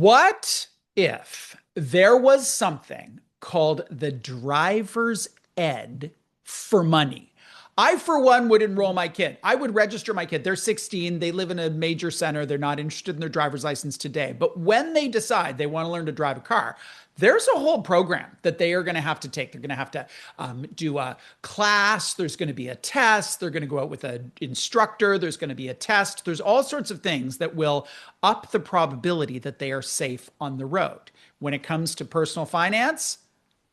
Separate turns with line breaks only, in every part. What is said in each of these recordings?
What if there was something called the driver's ed for money? I, for one, would enroll my kid. I would register my kid. They're 16. They live in a major center. They're not interested in their driver's license today. But when they decide they want to learn to drive a car, there's a whole program that they are going to have to take. They're going to have to do a class. There's going to be a test. They're going to go out with an instructor. There's going to be a test. There's all sorts of things that will up the probability that they are safe on the road. When it comes to personal finance,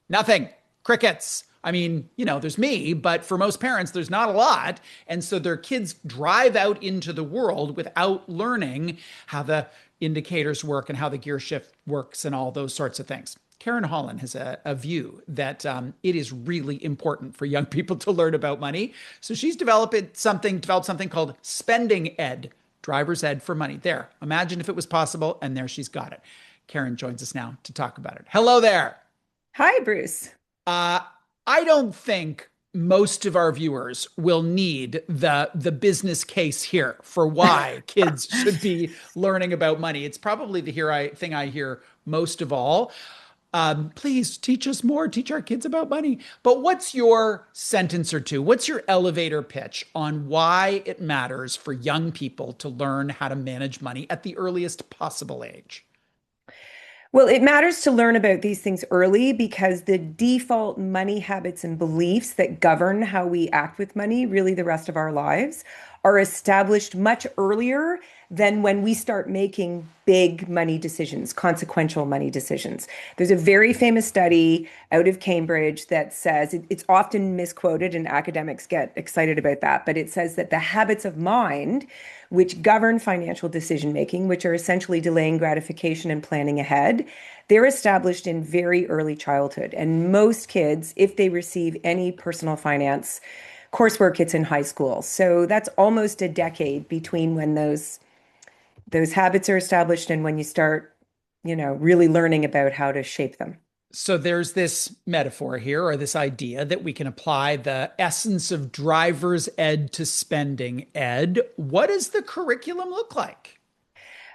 nothing. Crickets. I mean, there's me, but for most parents, there's not a lot. And so their kids drive out into the world without learning how the indicators work and how the gear shift works and all those sorts of things. Karen Holland has a view that it is really important for young people to learn about money. So she's developed something called spending ed, driver's ed for money. There, imagine if it was possible, and there she's got it. Karen joins us now to talk about it. Hello there.
Hi, Bruce.
I don't think most of our viewers will need the business case here for why kids should be learning about money. It's probably the thing I hear most of all. Please teach us more, teach our kids about money. But what's your sentence or two? What's your elevator pitch on why it matters for young people to learn how to manage money at the earliest possible age?
Well, it matters to learn about these things early because the default money habits and beliefs that govern how we act with money, really the rest of our lives, are established much earlier than when we start making big money decisions, consequential money decisions. There's a very famous study out of Cambridge that says it's often misquoted and academics get excited about that, but it says that the habits of mind, which govern financial decision making, which are essentially delaying gratification and planning ahead, they're established in very early childhood. And most kids, if they receive any personal finance coursework, it's in high school. So that's almost a decade between when those habits are established and when you start, really learning about how to shape them.
So there's this metaphor here, or this idea that we can apply the essence of driver's ed to spending ed. What does the curriculum look like?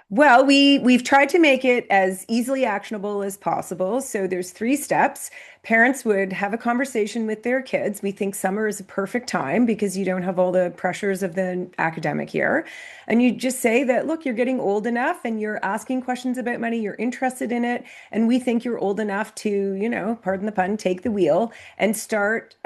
Well, we've tried to make it as easily actionable as possible. So there's three steps. Parents would have a conversation with their kids. We think summer is a perfect time because you don't have all the pressures of the academic year. And you just say that, look, you're getting old enough and you're asking questions about money, you're interested in it. And we think you're old enough to, pardon the pun, take the wheel and start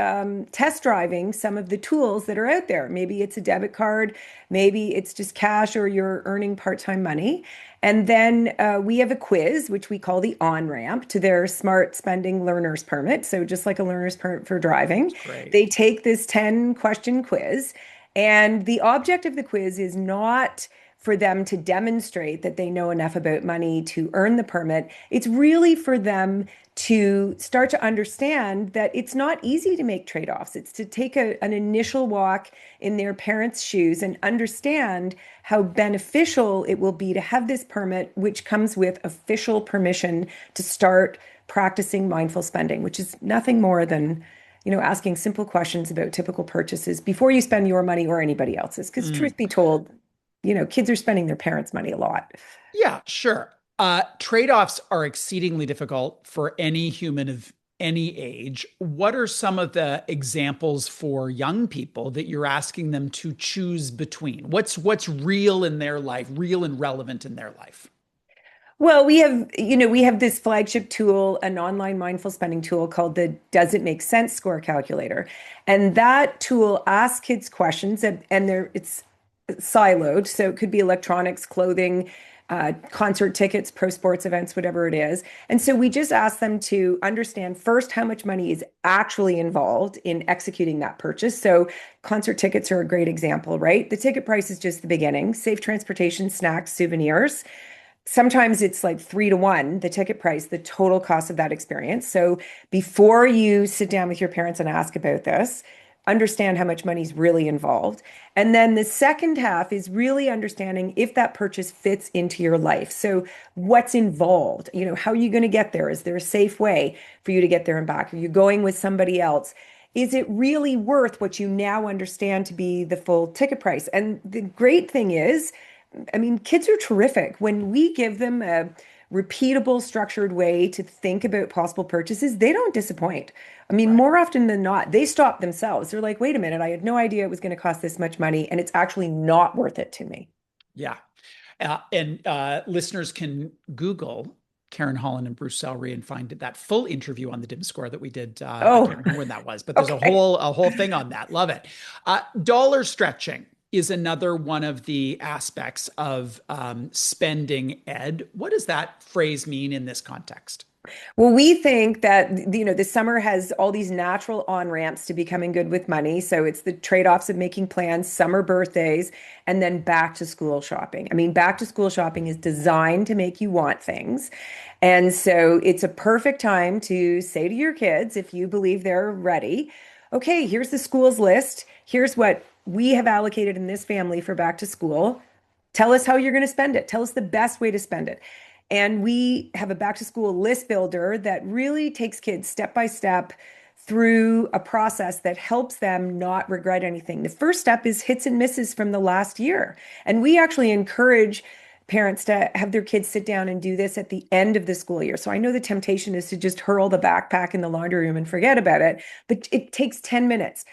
test driving some of the tools that are out there. Maybe it's a debit card, maybe it's just cash, or you're earning part-time money. And then we have a quiz, which we call the on-ramp to their smart spending learner's permit. So just like a learner's permit for driving,
Great.
they take this 10-question quiz. And the object of the quiz is not for them to demonstrate that they know enough about money to earn the permit. It's really for them to start to understand that it's not easy to make trade-offs. It's to take an initial walk in their parents' shoes and understand how beneficial it will be to have this permit, which comes with official permission to start practicing mindful spending, which is nothing more than asking simple questions about typical purchases before you spend your money or anybody else's. Because truth be told, kids are spending their parents' money a lot.
Yeah, sure. Trade-offs are exceedingly difficult for any human of any age. What are some of the examples for young people that you're asking them to choose between? What's real in their life, real and relevant in their life?
Well, we have this flagship tool, an online mindful spending tool called the Does It Make Sense Score Calculator. And that tool asks kids questions and it's siloed. So it could be electronics, clothing, concert tickets, pro sports events, whatever it is. And so we just ask them to understand first how much money is actually involved in executing that purchase. So concert tickets are a great example, right? The ticket price is just the beginning. Safe transportation, snacks, souvenirs. Sometimes it's like 3 to 1, the ticket price, the total cost of that experience. So before you sit down with your parents and ask about this, understand how much money is really involved. And then the second half is really understanding if that purchase fits into your life. So what's involved? How are you going to get there? Is there a safe way for you to get there and back? Are you going with somebody else? Is it really worth what you now understand to be the full ticket price? And the great thing is, kids are terrific. When we give them a repeatable, structured way to think about possible purchases, they don't disappoint. I mean,
Right.
more often than not, they stop themselves. They're like, wait a minute, I had no idea it was going to cost this much money, and it's actually not worth it to me.
Yeah. And listeners can Google Karen Holland and Bruce Sellery and find that full interview on the dim score that we did. I
Oh,
can't remember when that was, but there's
okay.
a whole thing on that. Love it. Dollar stretching is another one of the aspects of spending ed. What does that phrase mean in this context?
Well, we think that, the summer has all these natural on-ramps to becoming good with money. So it's the trade-offs of making plans, summer birthdays, and then back to school shopping. I mean, back to school shopping is designed to make you want things. And so it's a perfect time to say to your kids, if you believe they're ready, okay, here's the school's list. Here's what we have allocated in this family for back to school. Tell us how you're going to spend it. Tell us the best way to spend it. And we have a back to school list builder that really takes kids step by step through a process that helps them not regret anything. The first step is hits and misses from the last year. And we actually encourage parents to have their kids sit down and do this at the end of the school year. So I know the temptation is to just hurl the backpack in the laundry room and forget about it, but it takes 10 minutes.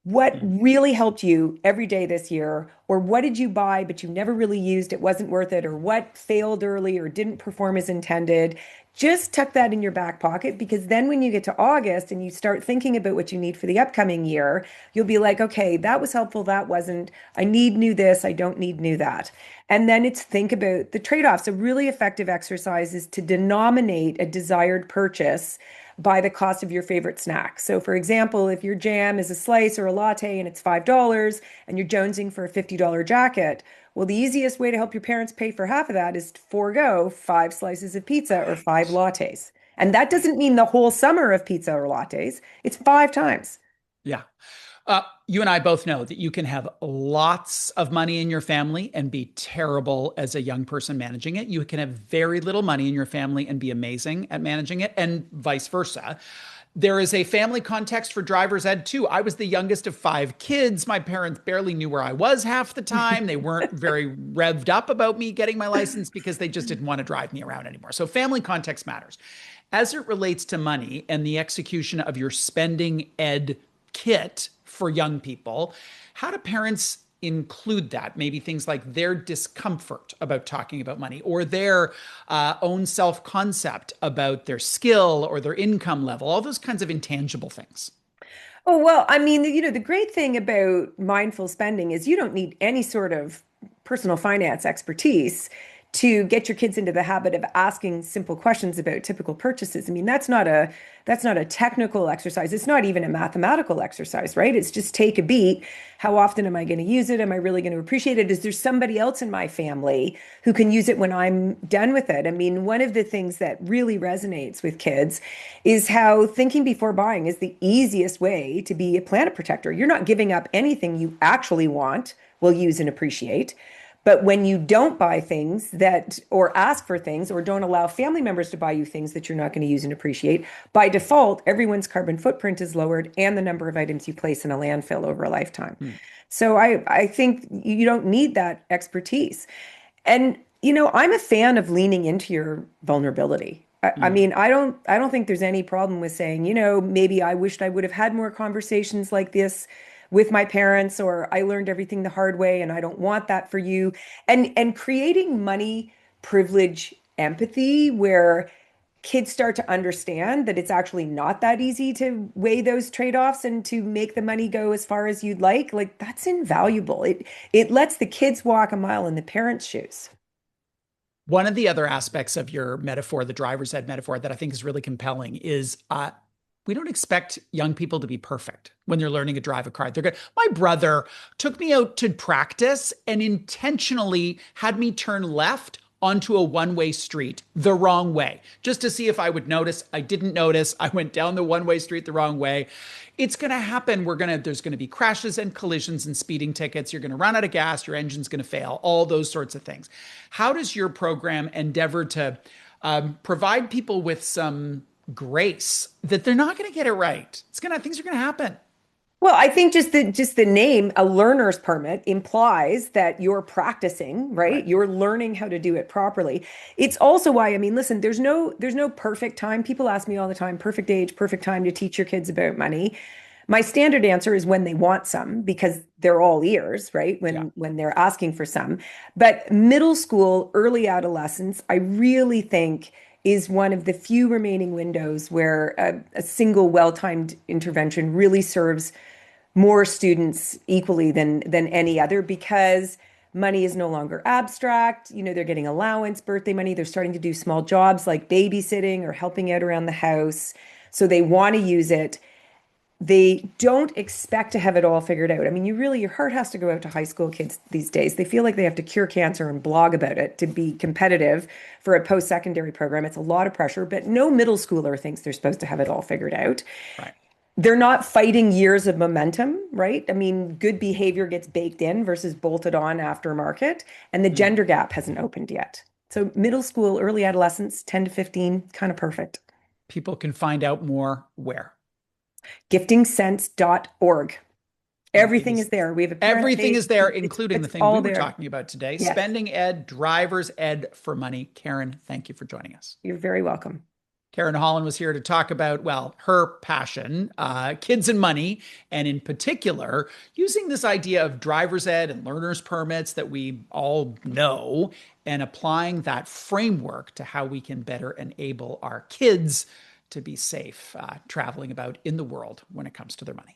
What
Hmm.
really helped you every day this year? Or what did you buy, but you never really used? It wasn't worth it. Or what failed early or didn't perform as intended? Just tuck that in your back pocket because then when you get to August and you start thinking about what you need for the upcoming year, you'll be like, okay, that was helpful. That wasn't. I need new this. I don't need new that. And then it's think about the trade-offs. A really effective exercise is to denominate a desired purchase by the cost of your favorite snack. So, for example, if your jam is a slice or a latte and it's $5 and you're jonesing for a $50 jacket, well, the easiest way to help your parents pay for half of that is to forego 5 slices of pizza or five
Right.
lattes. And that doesn't mean the whole summer of pizza or lattes, it's 5 times.
Yeah. You and I both know that you can have lots of money in your family and be terrible as a young person managing it. You can have very little money in your family and be amazing at managing it, and vice versa. There is a family context for driver's ed too. I was the youngest of 5 kids. My parents barely knew where I was half the time. They weren't very revved up about me getting my license because they just didn't want to drive me around anymore. So, family context matters. As it relates to money and the execution of your spending ed kit for young people, how do parents include that? Maybe things like their discomfort about talking about money or their own self concept about their skill or their income level, all those kinds of intangible things.
Oh, well, I mean, the great thing about mindful spending is you don't need any sort of personal finance expertise to get your kids into the habit of asking simple questions about typical purchases. I mean, that's not a technical exercise. It's not even a mathematical exercise, right? It's just take a beat. How often am I going to use it? Am I really going to appreciate it? Is there somebody else in my family who can use it when I'm done with it? I mean, one of the things that really resonates with kids is how thinking before buying is the easiest way to be a planet protector. You're not giving up anything you actually want, will use, and appreciate. But when you don't buy things that, or ask for things, or don't allow family members to buy you things that you're not going to use and appreciate, by default, everyone's carbon footprint is lowered and the number of items you place in a landfill over a lifetime.
Hmm.
So I think you don't need that expertise. And, I'm a fan of leaning into your vulnerability. I
Hmm.
mean, I don't think there's any problem with saying, maybe I wished I would have had more conversations like this with my parents, or I learned everything the hard way and I don't want that for you. And creating money privilege empathy where kids start to understand that it's actually not that easy to weigh those trade-offs and to make the money go as far as you'd like that's invaluable. It lets the kids walk a mile in the parents' shoes.
One of the other aspects of your metaphor, the driver's ed metaphor, that I think is really compelling is we don't expect young people to be perfect when they're learning to drive a car. They're good. My brother took me out to practice and intentionally had me turn left onto a one-way street the wrong way just to see if I would notice. I didn't notice. I went down the one-way street the wrong way. It's going to happen. There's going to be crashes and collisions and speeding tickets. You're going to run out of gas. Your engine's going to fail, all those sorts of things. How does your program endeavor to provide people with some grace that they're not going to get it right? Things are going to happen.
Well, I think just the name, a learner's permit, implies that you're practicing, right?
Right.
You're learning how to do it properly. It's also why, I mean, listen, there's no perfect time. People ask me all the time, perfect age, perfect time to teach your kids about money. My standard answer is when they want some, because they're all ears, right?
Yeah.
When they're asking for some. But middle school, early adolescence, I really think is one of the few remaining windows where a single well-timed intervention really serves more students equally than any other, because money is no longer abstract. They're getting allowance, birthday money. They're starting to do small jobs like babysitting or helping out around the house. So they want to use it. They don't expect to have it all figured out. I mean, your heart has to go out to high school kids these days. They feel like they have to cure cancer and blog about it to be competitive for a post-secondary program. It's a lot of pressure, but no middle schooler thinks they're supposed to have it all figured out.
Right.
They're not fighting years of momentum, right? I mean, good behavior gets baked in versus bolted on aftermarket, and the
Mm.
gender gap hasn't opened yet. So middle school, early adolescence, 10 to 15, kind of perfect.
People can find out more where?
Giftingsense.org.
And it
Everything
is
is there. We have a parent
everything
page.
is there,
It's
including the
it's
thing we
all
were
there.
talking about today,
Yes,
spending ed, driver's ed for money. Karen, thank you for joining us.
you're very welcome.
Karen Holland was here to talk about, well, her passion, kids and money, and in particular, using this idea of driver's ed and learner's permits that we all know and applying that framework to how we can better enable our kids to be safe traveling about in the world when it comes to their money.